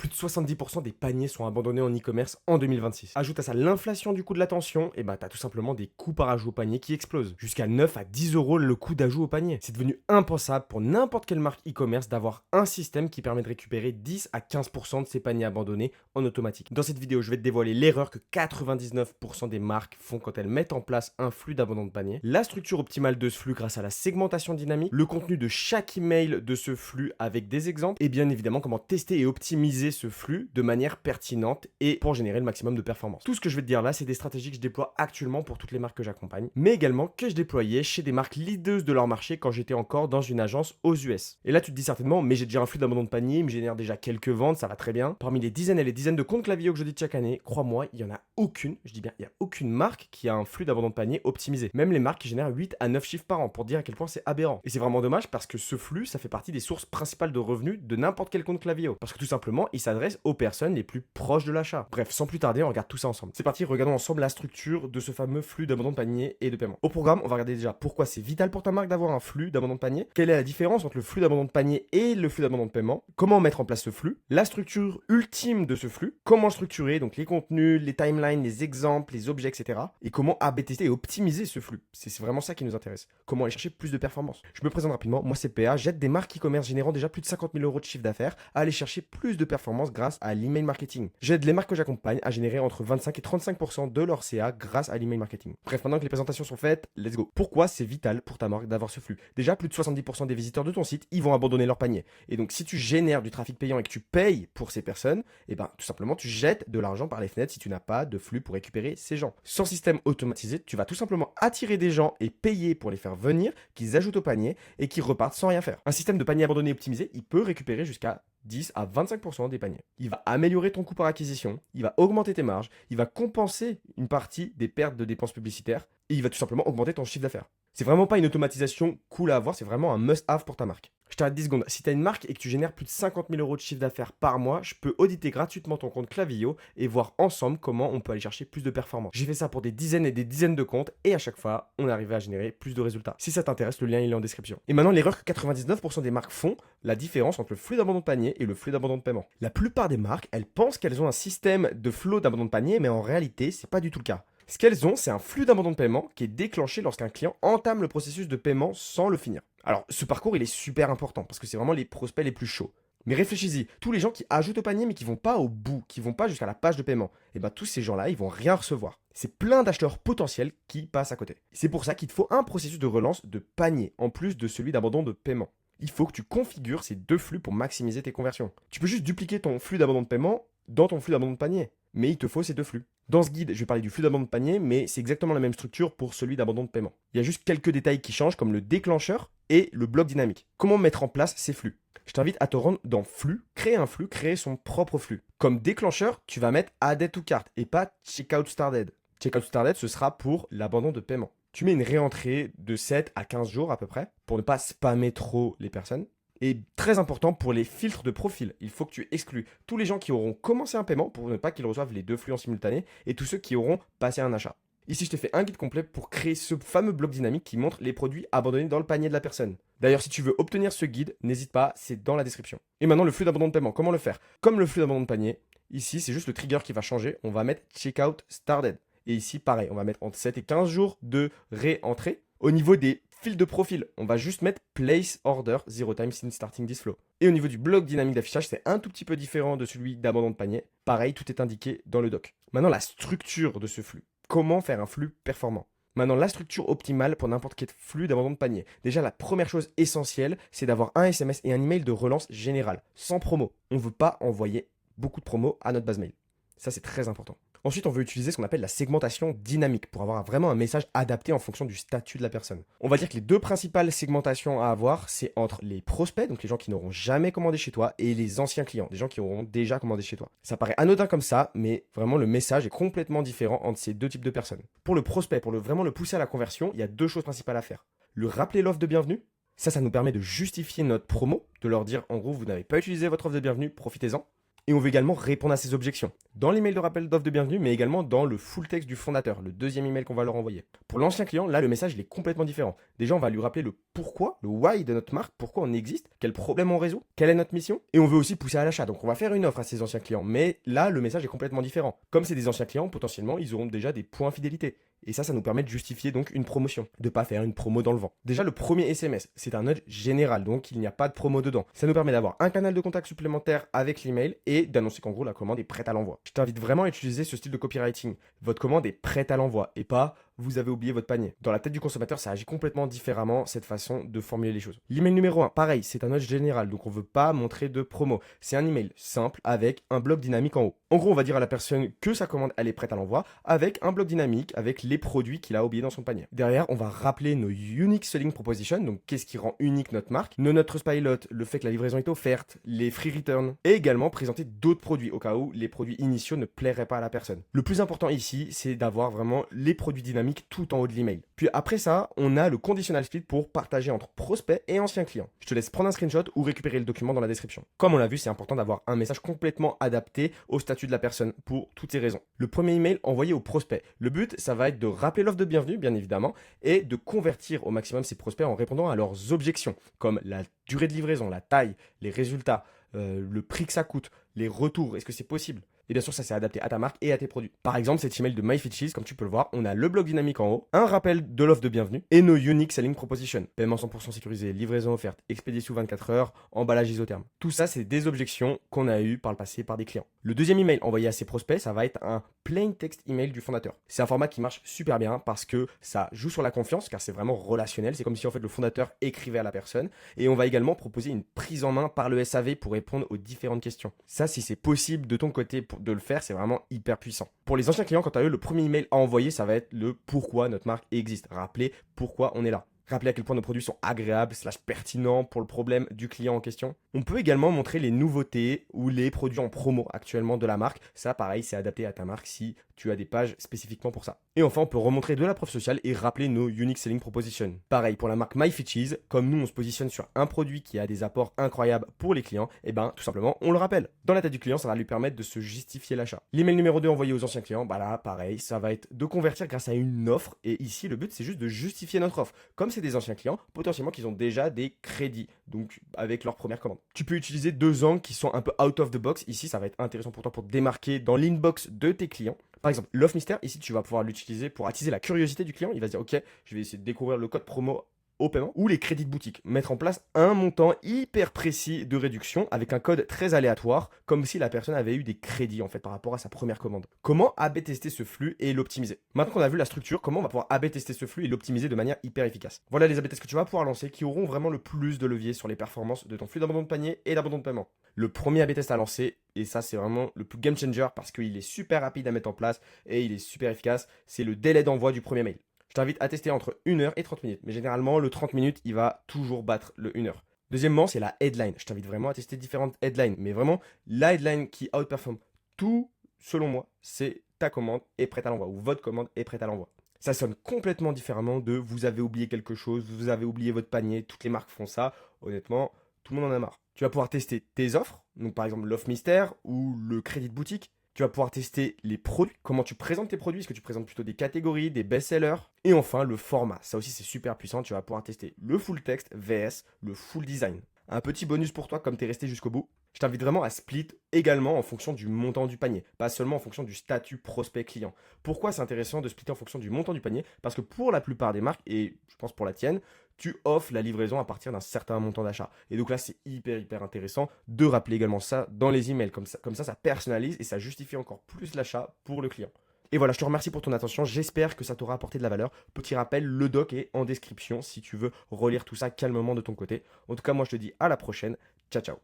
Plus de 70% des paniers sont abandonnés en e-commerce en 2026. Ajoute à ça l'inflation du coût de l'attention, et bah t'as tout simplement des coûts par ajout au panier qui explosent. Jusqu'à 9 à 10 euros le coût d'ajout au panier. C'est devenu impensable pour n'importe quelle marque e-commerce d'avoir un système qui permet de récupérer 10 à 15% de ces paniers abandonnés en automatique. Dans cette vidéo, je vais te dévoiler l'erreur que 99% des marques font quand elles mettent en place un flux d'abandon de panier, la structure optimale de ce flux grâce à la segmentation dynamique, le contenu de chaque email de ce flux avec des exemples, et bien évidemment comment tester et optimiser ce flux de manière pertinente et pour générer le maximum de performance. Tout ce que je vais te dire là, c'est des stratégies que je déploie actuellement pour toutes les marques que j'accompagne, mais également que je déployais chez des marques leaders de leur marché quand j'étais encore dans une agence aux US. Et là, tu te dis certainement, mais j'ai déjà un flux d'abandon de panier, il me génère déjà quelques ventes, ça va très bien. Parmi les dizaines et les dizaines de comptes Klaviyo que je dis chaque année, crois-moi, il y en a aucune, je dis bien, il n'y a aucune marque qui a un flux d'abandon de panier optimisé. Même les marques qui génèrent 8 à 9 chiffres par an, pour dire à quel point c'est aberrant. Et c'est vraiment dommage parce que ce flux, ça fait partie des sources principales de revenus de n'importe quel compte Klaviyo. Parce que tout simplement, il s'adresse aux personnes les plus proches de l'achat. Bref, sans plus tarder, on regarde tout ça ensemble. C'est parti, regardons ensemble la structure de ce fameux flux d'abandon de panier et de paiement. Au programme, on va regarder déjà pourquoi c'est vital pour ta marque d'avoir un flux d'abandon de panier, quelle est la différence entre le flux d'abandon de panier et le flux d'abandon de paiement, comment mettre en place ce flux, la structure ultime de ce flux, comment le structurer, donc les contenus, les timelines, les exemples, les objets, etc. Et comment A/B tester et optimiser ce flux. C'est vraiment ça qui nous intéresse. Comment aller chercher plus de performance. Je me présente rapidement, moi c'est PA, j'aide des marques e-commerce générant déjà plus de 50 000 euros de chiffre d'affaires à aller chercher plus de performance grâce à l'email marketing. J'aide les marques que j'accompagne à générer entre 25 et 35% de leur CA grâce à l'email marketing. Bref, maintenant que les présentations sont faites, let's go. Pourquoi c'est vital pour ta marque d'avoir ce flux? Déjà, plus de 70% des visiteurs de ton site, ils vont abandonner leur panier. Et donc, si tu génères du trafic payant et que tu payes pour ces personnes, et ben tout simplement, tu jettes de l'argent par les fenêtres si tu n'as pas de flux pour récupérer ces gens. Sans système automatisé, tu vas tout simplement attirer des gens et payer pour les faire venir, qu'ils ajoutent au panier et qu'ils repartent sans rien faire. Un système de panier abandonné optimisé, il peut récupérer jusqu'à 10 à 25% des paniers. Il va améliorer ton coût par acquisition, il va augmenter tes marges, il va compenser une partie des pertes de dépenses publicitaires et il va tout simplement augmenter ton chiffre d'affaires. C'est vraiment pas une automatisation cool à avoir, c'est vraiment un must-have pour ta marque. Je t'arrête 10 secondes. Si tu as une marque et que tu génères plus de 50 000 euros de chiffre d'affaires par mois, je peux auditer gratuitement ton compte Klaviyo et voir ensemble comment on peut aller chercher plus de performance. J'ai fait ça pour des dizaines et des dizaines de comptes et à chaque fois, on arrivait à générer plus de résultats. Si ça t'intéresse, le lien il est en description. Et maintenant, l'erreur que 99% des marques font, la différence entre le flux d'abandon de panier et le flux d'abandon de paiement. La plupart des marques, elles pensent qu'elles ont un système de flow d'abandon de panier, mais en réalité, c'est pas du tout le cas. Ce qu'elles ont, c'est un flux d'abandon de paiement qui est déclenché lorsqu'un client entame le processus de paiement sans le finir. Alors, ce parcours, il est super important parce que c'est vraiment les prospects les plus chauds. Mais réfléchis-y, tous les gens qui ajoutent au panier mais qui vont pas au bout, qui vont pas jusqu'à la page de paiement, et ben tous ces gens-là, ils vont rien recevoir. C'est plein d'acheteurs potentiels qui passent à côté. C'est pour ça qu'il te faut un processus de relance de panier en plus de celui d'abandon de paiement. Il faut que tu configures ces deux flux pour maximiser tes conversions. Tu peux juste dupliquer ton flux d'abandon de paiement dans ton flux d'abandon de panier. Mais il te faut ces deux flux. Dans ce guide, je vais parler du flux d'abandon de panier, mais c'est exactement la même structure pour celui d'abandon de paiement. Il y a juste quelques détails qui changent, comme le déclencheur et le bloc dynamique. Comment mettre en place ces flux? Je t'invite à te rendre dans flux, créer un flux, créer son propre flux. Comme déclencheur, tu vas mettre Added to Cart et pas Checkout Started. Checkout Started, ce sera pour l'abandon de paiement. Tu mets une réentrée de 7 à 15 jours à peu près, pour ne pas spammer trop les personnes. Et très important pour les filtres de profil, il faut que tu exclues tous les gens qui auront commencé un paiement pour ne pas qu'ils reçoivent les deux flux en simultané et tous ceux qui auront passé un achat. Ici, je te fais un guide complet pour créer ce fameux bloc dynamique qui montre les produits abandonnés dans le panier de la personne. D'ailleurs, si tu veux obtenir ce guide, n'hésite pas, c'est dans la description. Et maintenant, le flux d'abandon de paiement, comment le faire? Comme le flux d'abandon de panier, ici, c'est juste le trigger qui va changer. On va mettre Checkout Started. Et ici, pareil, on va mettre entre 7 et 15 jours de réentrée. Au niveau des fil de profil, on va juste mettre Place Order 0 time since starting this flow. Et au niveau du bloc dynamique d'affichage, c'est un tout petit peu différent de celui d'abandon de panier. Pareil, tout est indiqué dans le doc. Maintenant, la structure de ce flux. Comment faire un flux performant? Maintenant, la structure optimale pour n'importe quel flux d'abandon de panier. Déjà, la première chose essentielle, c'est d'avoir un SMS et un email de relance générale, sans promo. On ne veut pas envoyer beaucoup de promos à notre base mail. Ça, c'est très important. Ensuite, on veut utiliser ce qu'on appelle la segmentation dynamique pour avoir vraiment un message adapté en fonction du statut de la personne. On va dire que les deux principales segmentations à avoir, c'est entre les prospects, donc les gens qui n'auront jamais commandé chez toi, et les anciens clients, des gens qui auront déjà commandé chez toi. Ça paraît anodin comme ça, mais vraiment le message est complètement différent entre ces deux types de personnes. Pour le prospect, pour vraiment le pousser à la conversion, il y a deux choses principales à faire. Le rappeler l'offre de bienvenue. Ça nous permet de justifier notre promo, de leur dire en gros, vous n'avez pas utilisé votre offre de bienvenue, profitez-en. Et on veut également répondre à ces objections. Dans l'email de rappel d'offre de bienvenue, mais également dans le full texte du fondateur, le deuxième email qu'on va leur envoyer. Pour l'ancien client, là, le message il est complètement différent. Déjà, on va lui rappeler le pourquoi, le why de notre marque, pourquoi on existe, quel problème on résout, quelle est notre mission. Et on veut aussi pousser à l'achat. Donc, on va faire une offre à ces anciens clients. Mais là, le message est complètement différent. Comme c'est des anciens clients, potentiellement, ils auront déjà des points fidélité. Et ça nous permet de justifier donc une promotion, de pas faire une promo dans le vent. Déjà, le premier SMS, c'est un nudge général, donc il n'y a pas de promo dedans. Ça nous permet d'avoir un canal de contact supplémentaire avec l'email et d'annoncer qu'en gros, la commande est prête à l'envoi. Je t'invite vraiment à utiliser ce style de copywriting. Votre commande est prête à l'envoi et pas vous avez oublié votre panier. Dans la tête du consommateur, ça agit complètement différemment, cette façon de formuler les choses. L'email numéro 1, pareil, c'est un nudge général, donc on ne veut pas montrer de promo. C'est un email simple avec un bloc dynamique en haut. En gros, on va dire à la personne que sa commande, elle est prête à l'envoi avec un bloc dynamique avec les produits qu'il a oubliés dans son panier. Derrière, on va rappeler nos unique selling propositions, donc qu'est-ce qui rend unique notre marque, nos notes Trustpilot, le fait que la livraison est offerte, les free returns, et également présenter d'autres produits au cas où les produits initiaux ne plairaient pas à la personne. Le plus important ici, c'est d'avoir vraiment les produits dynamiques tout en haut de l'email. Puis après ça, on a le conditional split pour partager entre prospects et anciens clients. Je te laisse prendre un screenshot ou récupérer le document dans la description. Comme on l'a vu, c'est important d'avoir un message complètement adapté au statut de la personne pour toutes ces raisons. Le premier email envoyé aux prospects. Le but, ça va être de rappeler l'offre de bienvenue, bien évidemment, et de convertir au maximum ces prospects en répondant à leurs objections, comme la durée de livraison, la taille, les résultats, le prix que ça coûte, les retours, est-ce que c'est possible? Et bien sûr, ça c'est adapté à ta marque et à tes produits. Par exemple, cet email de MyFitCheese, comme tu peux le voir, on a le bloc dynamique en haut, un rappel de l'offre de bienvenue et nos unique selling propositions. Paiement 100% sécurisé, livraison offerte, expédié sous 24 heures, emballage isotherme. Tout ça, c'est des objections qu'on a eues par le passé par des clients. Le deuxième email envoyé à ses prospects, ça va être un plain text email du fondateur. C'est un format qui marche super bien parce que ça joue sur la confiance, car c'est vraiment relationnel. C'est comme si en fait le fondateur écrivait à la personne. Et on va également proposer une prise en main par le SAV pour répondre aux différentes questions. Ça, si c'est possible de ton côté de le faire, c'est vraiment hyper puissant. Pour les anciens clients, quant à eux, le premier email à envoyer, ça va être le pourquoi notre marque existe. Rappeler pourquoi on est là. Rappeler à quel point nos produits sont agréables / pertinents pour le problème du client en question. On peut également montrer les nouveautés ou les produits en promo actuellement de la marque. Ça, pareil, c'est adapté à ta marque si tu as des pages spécifiquement pour ça. Et enfin, on peut remontrer de la preuve sociale et rappeler nos unique selling propositions. Pareil, pour la marque MyFitCheese, comme nous, on se positionne sur un produit qui a des apports incroyables pour les clients, et ben tout simplement, on le rappelle. Dans la tête du client, ça va lui permettre de se justifier l'achat. L'email numéro 2 envoyé aux anciens clients, bah là, pareil, ça va être de convertir grâce à une offre. Et ici, le but, c'est juste de justifier notre offre. Comme c'est des anciens clients, potentiellement qu'ils ont déjà des crédits, donc avec leur première commande. Tu peux utiliser deux angles qui sont un peu out of the box. Ici, ça va être intéressant pour toi pour te démarquer dans l'inbox de tes clients. Par exemple, l'offre mystère, ici, tu vas pouvoir l'utiliser pour attiser la curiosité du client. Il va se dire, ok, je vais essayer de découvrir le code promo au paiement ou les crédits de boutique. Mettre en place un montant hyper précis de réduction avec un code très aléatoire, comme si la personne avait eu des crédits en fait par rapport à sa première commande. Comment A/B tester ce flux et l'optimiser? Maintenant qu'on a vu la structure, comment on va pouvoir A/B tester ce flux et l'optimiser de manière hyper efficace? Voilà les A/B tests que tu vas pouvoir lancer qui auront vraiment le plus de levier sur les performances de ton flux d'abandon de panier et d'abandon de paiement. Le premier A/B test à lancer, et ça c'est vraiment le plus game changer parce qu'il est super rapide à mettre en place et il est super efficace, c'est le délai d'envoi du premier mail. Je t'invite à tester entre 1 heure et 30 minutes. Mais généralement, le 30 minutes, il va toujours battre le 1 heure. Deuxièmement, c'est la headline. Je t'invite vraiment à tester différentes headlines. Mais vraiment, la headline qui outperforme tout, selon moi, c'est ta commande est prête à l'envoi ou votre commande est prête à l'envoi. Ça sonne complètement différemment de vous avez oublié quelque chose, vous avez oublié votre panier. Toutes les marques font ça. Honnêtement, tout le monde en a marre. Tu vas pouvoir tester tes offres. Donc par exemple, l'offre mystère ou le crédit de boutique. Tu vas pouvoir tester les produits, comment tu présentes tes produits, est-ce que tu présentes plutôt des catégories, des best-sellers. Et enfin, le format, ça aussi c'est super puissant, tu vas pouvoir tester le full texte vs le full design. Un petit bonus pour toi comme tu es resté jusqu'au bout, je t'invite vraiment à split également en fonction du montant du panier, pas seulement en fonction du statut prospect client. Pourquoi c'est intéressant de splitter en fonction du montant du panier? Parce que pour la plupart des marques, et je pense pour la tienne, tu offres la livraison à partir d'un certain montant d'achat. Et donc là, c'est hyper intéressant de rappeler également ça dans les emails. Comme ça, ça personnalise et ça justifie encore plus l'achat pour le client. Et voilà, je te remercie pour ton attention. J'espère que ça t'aura apporté de la valeur. Petit rappel, le doc est en description si tu veux relire tout ça calmement de ton côté. En tout cas, moi, je te dis à la prochaine. Ciao, ciao.